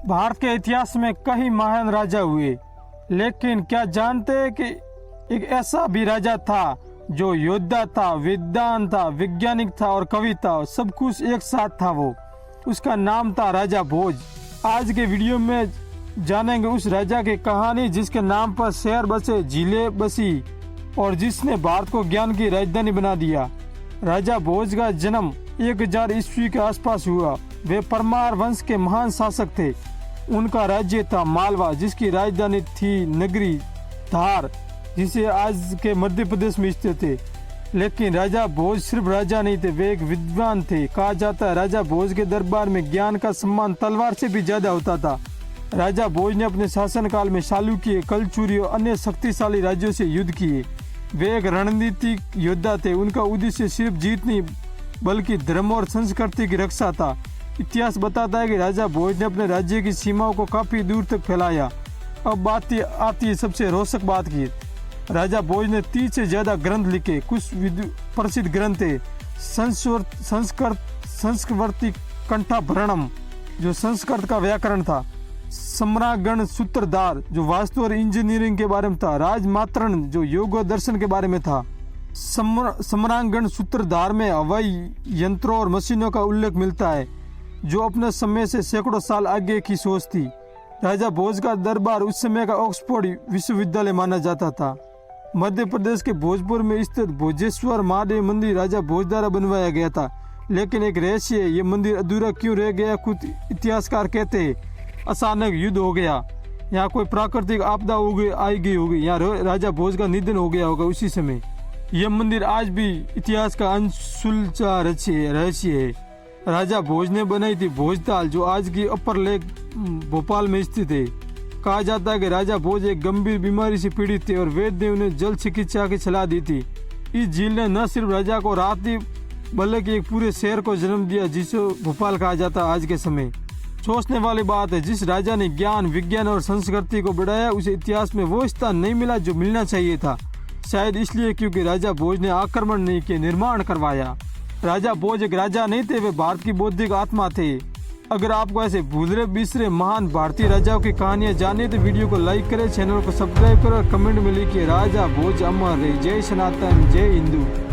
भारत के इतिहास में कई महान राजा हुए, लेकिन क्या जानते हैं कि एक ऐसा भी राजा था जो योद्धा था, विद्वान था, वैज्ञानिक था और कवि था, सब कुछ एक साथ था। वो उसका नाम था राजा भोज। आज के वीडियो में जानेंगे उस राजा की कहानी जिसके नाम पर शहर बसे, झीलें बसी और जिसने भारत को ज्ञान की राजधानी बना दिया। राजा भोज का जन्म 1000 ईस्वी के आसपास हुआ। वे परमार वंश के महान शासक थे। उनका राज्य था मालवा, जिसकी राजधानी थी नगरी धार, जिसे आज के मध्य प्रदेश में स्थित थे। लेकिन राजा भोज सिर्फ राजा नहीं थे, वे एक विद्वान थे। कहा जाता है राजा भोज के दरबार में ज्ञान का सम्मान तलवार से भी ज्यादा होता था। राजा भोज ने अपने शासनकाल में चालुक्य, कलचुरी और अन्य शक्तिशाली राज्यों से युद्ध किए। वे एक रणनीतिक योद्धा थे। उनका उद्देश्य सिर्फ जीत नहीं बल्कि धर्म और संस्कृति की रक्षा था। इतिहास बताता है कि राजा भोज ने अपने राज्य की सीमाओं को काफी दूर तक फैलाया। अब बात आती है सबसे रोचक बात की। राजा भोज ने 30 से ज्यादा ग्रंथ लिखे। कुछ प्रसिद्ध ग्रंथ थे संस्कृति कंठाभरणम, जो संस्कृत का व्याकरण था, सम्रागण सूत्रधार, जो वास्तु और इंजीनियरिंग के बारे में था, राजमात्रण, जो योग और दर्शन के बारे में था। सम्रांगण सूत्रधार में हवाई यंत्रों और मशीनों का उल्लेख मिलता है, जो अपने समय से सैकड़ों साल आगे की सोच थी। राजा भोज का दरबार उस समय का ऑक्सफोर्ड विश्वविद्यालय माना जाता था। मध्य प्रदेश के भोजपुर में स्थित भोजेश्वर महादेव मंदिर राजा भोज द्वारा बनवाया गया था। लेकिन एक रहस्य है, ये मंदिर अधूरा क्यों रह गया? कुछ इतिहासकार कहते हैं अचानक युद्ध हो गया, यहाँ कोई प्राकृतिक आपदा आई गई होगी, यहाँ राजा भोज का निधन हो गया होगा उसी समय। यह मंदिर आज भी इतिहास का अनसुलझा रहस्य है। राजा भोज ने बनाई थी भोजताल, जो आज की अपर लेक भोपाल में स्थित है। कहा जाता है कि राजा भोज एक गंभीर बीमारी से पीड़ित थे और वैद्य ने उन्हें जल चिकित्सा की सलाह दी थी। इस झील ने न सिर्फ राजा को राहत दी बल्कि एक पूरे शहर को जन्म दिया, जिसे भोपाल कहा जाता है आज के समय। सोचने वाली बात है, जिस राजा ने ज्ञान, विज्ञान और संस्कृति को बढ़ाया, उसे इतिहास में वो स्थान नहीं मिला जो मिलना चाहिए था। शायद इसलिए क्योंकि राजा भोज ने आक्रमण नहीं किया, निर्माण करवाया। राजा भोज एक राजा नहीं थे, वे भारत की बौद्धिक आत्मा थे। अगर आपको ऐसे भूलरे बिसरे महान भारतीय राजाओं की कहानियां जानिए तो वीडियो को लाइक करें, चैनल को सब्सक्राइब करें और कमेंट में लिखिए राजा भोज अमर रहे। जय सनातन, जय हिंदू।